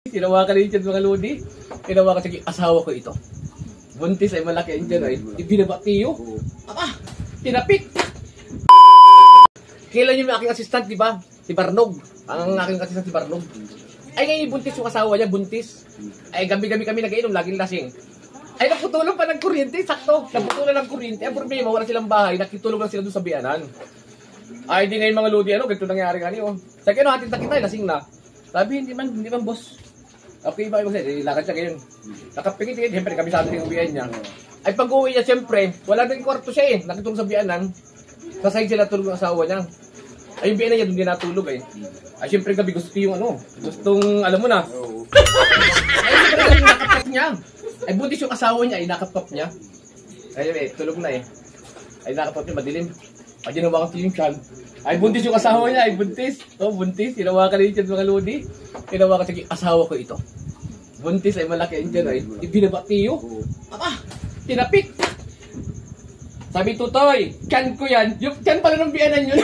Tinawakan din dyan mga lodi. Tinawakan sa asawa ko ito. Buntis ay malaki ang dyan ay. Ibinabatiyo. Aba, tinapik. Kailan yung aking assistant, di ba? Si Barnog. Ang aking assistant si Barnog. Ay ngayon buntis yung asawa niya, buntis. Ay gabi-gabi kami nag-inom, laging lasing. Ay naputulong pa ng kuryente, sakto. Naputulan ng kuryente. Ang problema, wala silang bahay. Nakitulog lang sila doon sa biyanan. Ay di ngayon mga lodi, ano, ganito nangyari kani, oh. Sabi ano, hatid na kita, lasing na. Sabi, hindi man boss. Okay ba, lakad siya ngayon. Nakapikit, siyempre kami sa ating uwian niya. Ay pag-uwi niya, siyempre, wala din kwarto siya eh. Nakitulog sa biyanan. Sa side sila tulog ng asawa niya. Ay yung biyanan niya, doon din natulog eh. Ay siyempre gabi gusto yung ano, gustong, alam mo na. Ay siyempre gabi nakapap niya. Ay buntis yung asawa niya, ay nakapap niya. Ay tulog na eh. Ay nakapap niya, madilim. Ay ginawa ko yung siyan. Ay buntis yung asawa niya, ay buntis. Oh, buntis. Tinawakan din dyan mga lodi. Tinawakan sa asawa ko ito. Buntis ay malaki ang dyan ay. Ibinabatiyo. Aba, tinapik. Sabi tutoy, kan ko yan. Yung kan pala ng biyanan yun.